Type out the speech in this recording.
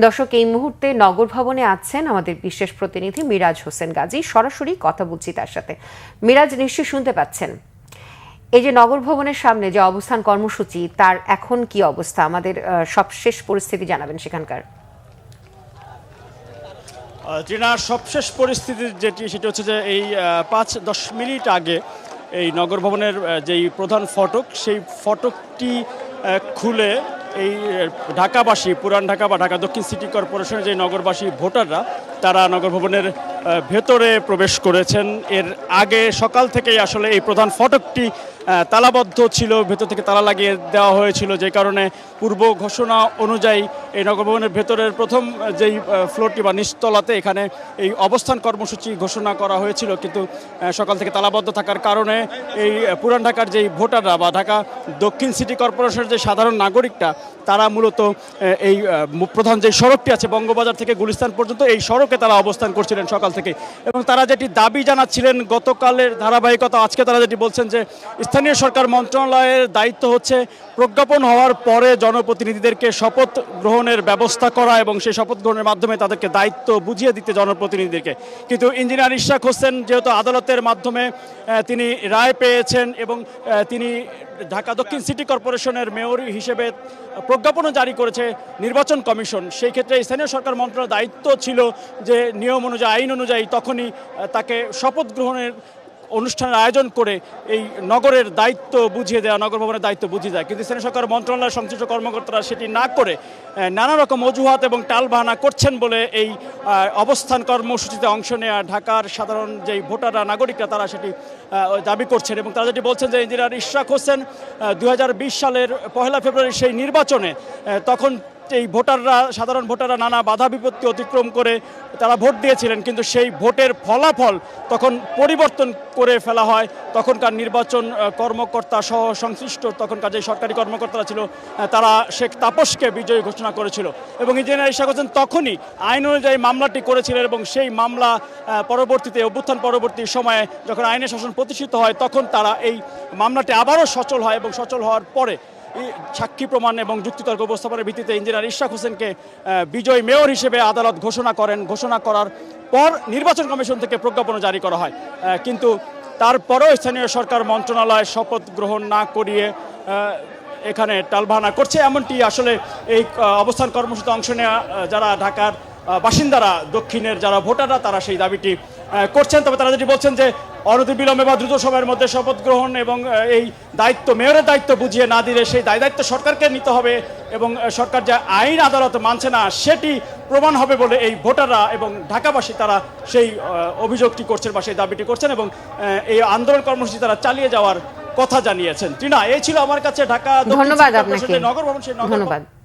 দর্শক, এই মুহূর্তে নগর ভবনে আছেন আমাদের বিশেষ প্রতিনিধি মিরাজ হোসেন গাজী। সরাসরি কথা বলছি তার সাথে। মিরাজ, নিশ্চয়ই শুনতে পাচ্ছেন। এই যে নগর ভবনের সামনে যে অবস্থান কর্মসূচি, তার এখন কি অবস্থা? আমাদের সবশেষ পরিস্থিতি জানাবেন সেখানকার। সবশেষ পরিস্থিতি সেটা হচ্ছে যে এই 5-10 মিনিট আগে এই নগর ভবনের যেই প্রধান ফটক, সেই ফটকটি খুলে এই ঢাকাবাসী, পুরান ঢাকা বা ঢাকা দক্ষিণ সিটি কর্পোরেশনের যে নগরবাসী ভোটাররা, তারা নগর ভবনের ভেতরে প্রবেশ করেছেন। এর আগে সকাল থেকেই আসলে এই প্রধান ফটকটি তালাবদ্ধ ছিল, ভেতর থেকে তালা লাগিয়ে দেওয়া হয়েছিল, যে কারণে পূর্ব ঘোষণা অনুযায়ী এই নগর ভবনের ভেতরের প্রথম যেই ফ্লোরটি বা নিচতলাতে এখানে এই অবস্থান কর্মসূচি ঘোষণা করা হয়েছিল, কিন্তু সকাল থেকে তালাবদ্ধ থাকার কারণে এই পুরান ঢাকার যেই ভোটাররা বা ঢাকা দক্ষিণ সিটি কর্পোরেশনের যে সাধারণ নাগরিকরা, তারা মূলত এই প্রধান যে সড়কটি আছে বঙ্গবাজার থেকে গুলিস্তান পর্যন্ত, এই সড়কে তারা অবস্থান করছিলেন সকাল থেকে। এবং তারা যেটি দাবি জানাচ্ছিলেন গতকালের ধারাবাহিকতা, আজকে তারা যেটি বলছেন যে স্থানীয় সরকার মন্ত্রণালয়ের দায়িত্ব হচ্ছে প্রজ্ঞাপন হওয়ার পরে জনপ্রতিনিধিদেরকে শপথ গ্রহণের ব্যবস্থা করা এবং সেই শপথ গ্রহণের মাধ্যমে তাদেরকে দায়িত্ব বুঝিয়ে দিতে জনপ্রতিনিধিদেরকে। কিন্তু ইঞ্জিনিয়ার ইশরাক হোসেন যেহেতু আদালতের মাধ্যমে তিনি রায় পেয়েছেন এবং তিনি ঢাকা দক্ষিণ সিটি কর্পোরেশনের মেয়র হিসেবে প্রজ্ঞাপনও জারি করেছে নির্বাচন কমিশন, সেই ক্ষেত্রে স্থানীয় সরকার মন্ত্রণালয়ের দায়িত্ব ছিল যে নিয়ম অনুযায়ী, আইন অনুযায়ী তখনই তাকে শপথ গ্রহণের অনুষ্ঠানের আয়োজন করে এই নগরের দায়িত্ব বুঝিয়ে দেওয়া, নগর ভবনের দায়িত্ব বুঝিয়ে দেয়। কিন্তু স্থানীয় সরকার মন্ত্রণালয়ের সংশ্লিষ্ট কর্মকর্তারা সেটি না করে নানা রকম অজুহাত এবং টালবাহানা করছেন বলে এই অবস্থান কর্মসূচিতে অংশ নেওয়া ঢাকার সাধারণ যেই ভোটাররা, নাগরিকরা, তারা সেটি দাবি করছেন। এবং তারা যেটি বলছেন যে ইঞ্জিনিয়ার ইশরাক হোসেন 2020 সালের 1 ফেব্রুয়ারি সেই নির্বাচনে তখন এই ভোটাররা, সাধারণ ভোটাররা নানা বাধা বিপত্তি অতিক্রম করে তারা ভোট দিয়েছিলেন, কিন্তু সেই ভোটের ফলাফল তখন পরিবর্তন করে ফেলা হয়। তখনকার নির্বাচন কর্মকর্তা সহ সংশ্লিষ্ট তখনকার যে সরকারি কর্মকর্তারা ছিল, তারা শেখ তাপসকে বিজয়ী ঘোষণা করেছিল। এবং ইঞ্জিনিয়ার ইশরাক হোসেন তখনই আইন অনুযায়ী মামলাটি করেছিলেন এবং সেই মামলা পরবর্তীতে, অভ্যুত্থান পরবর্তী সময়ে যখন আইনের শাসন প্রতিষ্ঠিত হয়, তখন তারা এই মামলাটি আবারও সচল হয় এবং সচল হওয়ার পরে সাক্ষী প্রমাণ এবং যুক্তিতর্ক উপস্থাপনের ভিত্তিতে ইঞ্জিনিয়ার ইশরাক হোসেনকে বিজয়ী মেয়র হিসেবে আদালত ঘোষণা করেন। ঘোষণা করার পর নির্বাচন কমিশন থেকে প্রজ্ঞাপন জারি করা হয়। কিন্তু তারপরেও স্থানীয় সরকার মন্ত্রণালয় শপথ গ্রহণ না করিয়ে এখানে টালবাহানা করছে, এমনটি আসলে এই অবস্থান কর্মসূচিতে অংশ নেওয়া যারা ঢাকার বাসিন্দারা, দক্ষিণের যারা ভোটাররা, তারা সেই দাবিটি করছেন। তবে তারা যেটি বলছেন যে অনতিবিলম্বে বা দ্রুত সময়ের মধ্যে শপথ গ্রহণ এবং এই দায়িত্ব, মেয়রের দায়িত্ব বুঝিয়ে না দিলে সেই দায়িত্ব সরকারকে নিতে হবে এবং সরকার যে আইন আদালত মানছে না সেটি প্রমাণ হবে বলে এই ভোটাররা এবং ঢাকাবাসী তারা সেই অভিযোগটি করছেন বা সেই দাবিটি করছেন এবং এই আন্দোলন কর্মসূচি তারা চালিয়ে যাওয়ার কথা জানিয়েছেন। টিনা, এই ছিল আমার কাছে ঢাকা ধন্যবাদ আপনাকে। নগর ভবন, সেই ধন্যবাদ।